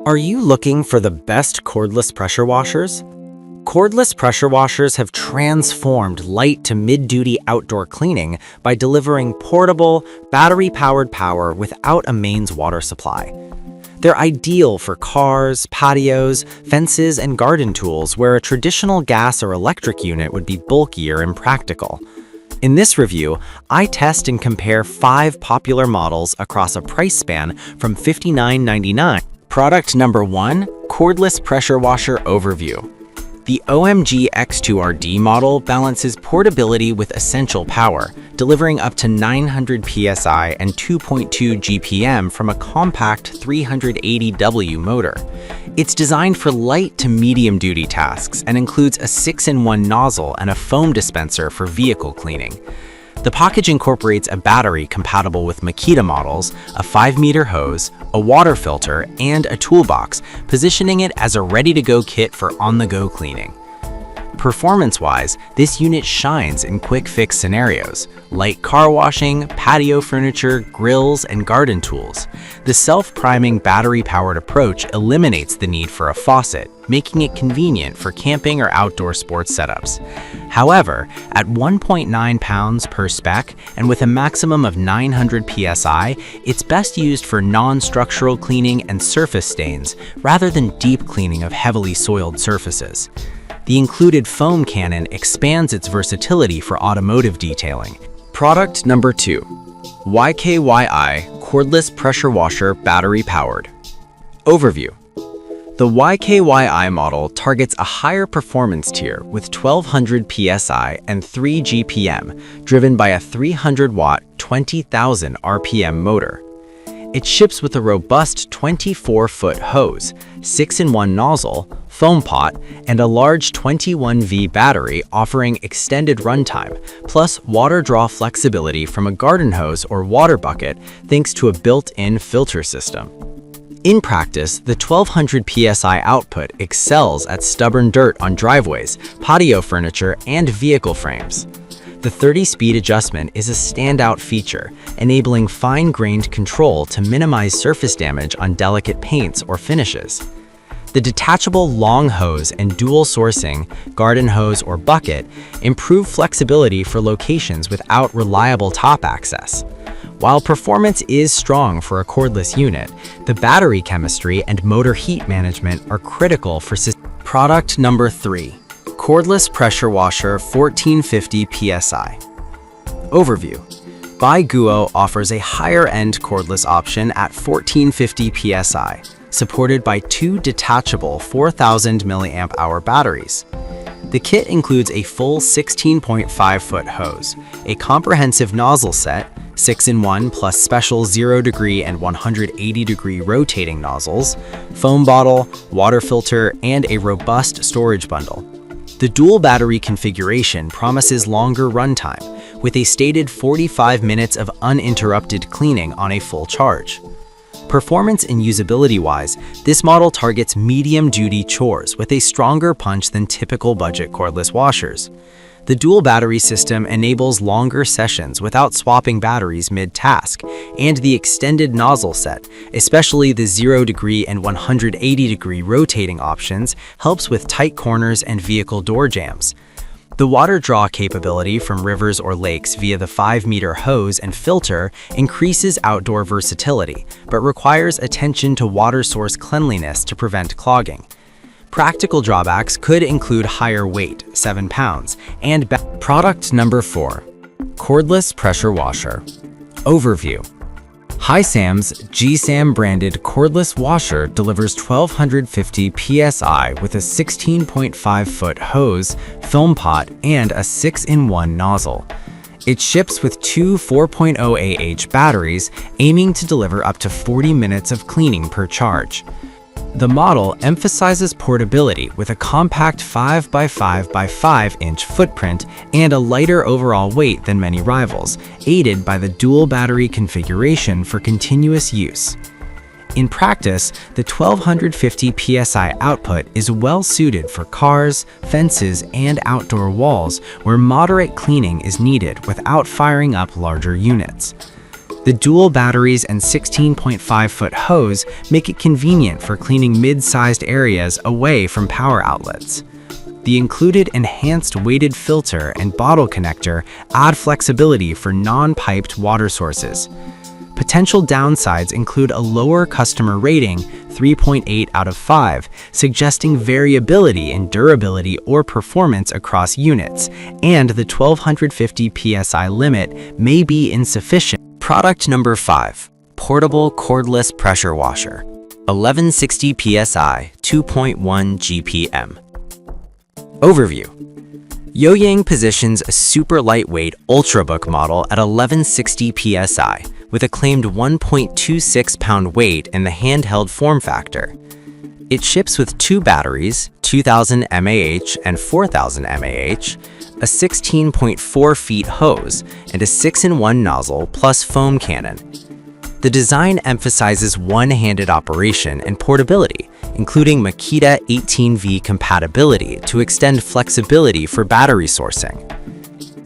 Are you looking for the best cordless pressure washers? Cordless pressure washers have transformed light to mid-duty outdoor cleaning by delivering portable, battery-powered power without a mains water supply. They're ideal for cars, patios, fences, and garden tools where a traditional gas or electric unit would be bulkier and practical. In this review, I test and compare 5 popular models across a price span from $59.99. Product number 1, Cordless Pressure Washer Overview. The OMG X2RD model balances portability with essential power, delivering up to 900 psi and 2.2 GPM from a compact 380W motor. It's designed for light to medium-duty tasks and includes a 6-in-1 nozzle and a foam dispenser for vehicle cleaning. The package incorporates a battery compatible with Makita models, a 5-meter hose, a water filter, and a toolbox, positioning it as a ready-to-go kit for on-the-go cleaning. Performance-wise, this unit shines in quick-fix scenarios, light car washing, patio furniture, grills, and garden tools. The self-priming battery-powered approach eliminates the need for a faucet, making it convenient for camping or outdoor sports setups. However, at 1.9 pounds per spec and with a maximum of 900 psi, it's best used for non-structural cleaning and surface stains rather than deep cleaning of heavily soiled surfaces. The included foam cannon expands its versatility for automotive detailing. Product number 2, YKYI Cordless Pressure Washer Battery Powered. Overview. The YKYI model targets a higher performance tier with 1200 psi and 3 GPM, driven by a 300-watt, 20,000 RPM motor. It ships with a robust 24-foot hose, 6-in-1 nozzle, foam pot, and a large 21V battery offering extended runtime, plus water draw flexibility from a garden hose or water bucket thanks to a built-in filter system. In practice, the 1200 psi output excels at stubborn dirt on driveways, patio furniture, and vehicle frames. The 30-speed adjustment is a standout feature, enabling fine-grained control to minimize surface damage on delicate paints or finishes. The detachable long hose and dual sourcing, garden hose or bucket, improve flexibility for locations without reliable top access. While performance is strong for a cordless unit, the battery chemistry and motor heat management are critical for Product number 3. Cordless Pressure Washer 1450 psi. Overview. Baiguo offers a higher-end cordless option at 1450 psi, supported by 2 detachable 4000 mAh batteries. The kit includes a full 16.5-foot hose, a comprehensive nozzle set, 6-in-1 plus special 0° and 180° rotating nozzles, foam bottle, water filter, and a robust storage bundle. The dual battery configuration promises longer runtime, with a stated 45 minutes of uninterrupted cleaning on a full charge. Performance and usability-wise, this model targets medium-duty chores with a stronger punch than typical budget cordless washers. The dual battery system enables longer sessions without swapping batteries mid-task, and the extended nozzle set, especially the 0° and 180° rotating options, helps with tight corners and vehicle door jams. The water draw capability from rivers or lakes via the 5-meter hose and filter increases outdoor versatility, but requires attention to water source cleanliness to prevent clogging. Practical drawbacks could include higher weight, 7 pounds, and Product number 4. Cordless Pressure Washer. Overview. Hisam's GSAM branded cordless washer delivers 1250 psi with a 16.5-foot hose, foam pot, and a 6-in-1 nozzle. It ships with 2 4.0 Ah batteries, aiming to deliver up to 40 minutes of cleaning per charge. The model emphasizes portability with a compact 5x5x5-inch footprint and a lighter overall weight than many rivals, aided by the dual battery configuration for continuous use. In practice, the 1250 psi output is well suited for cars, fences, and outdoor walls where moderate cleaning is needed without firing up larger units. The dual batteries and 16.5-foot hose make it convenient for cleaning mid-sized areas away from power outlets. The included enhanced weighted filter and bottle connector add flexibility for non-piped water sources. Potential downsides include a lower customer rating, 3.8 out of 5, suggesting variability in durability or performance across units, and the 1250 psi limit may be insufficient. Product number 5. Portable Cordless Pressure Washer. 1160 psi, 2.1 GPM. Overview. Yoyang positions a super lightweight Ultrabook model at 1160 psi with a claimed 1.26 pound weight in the handheld form factor. It ships with 2 batteries, 2000 mAh and 4000 mAh, a 16.4 feet hose, and a 6-in-1 nozzle plus foam cannon. The design emphasizes one-handed operation and portability, including Makita 18V compatibility to extend flexibility for battery sourcing.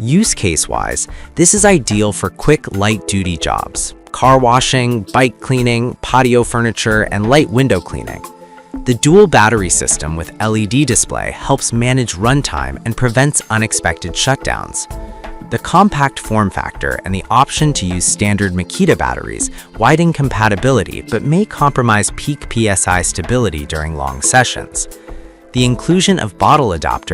Use case-wise, this is ideal for quick, light-duty jobs: car washing, bike cleaning, patio furniture, and light window cleaning. The dual battery system with LED display helps manage runtime and prevents unexpected shutdowns. The compact form factor and the option to use standard Makita batteries widen compatibility but may compromise peak PSI stability during long sessions. The inclusion of bottle adapter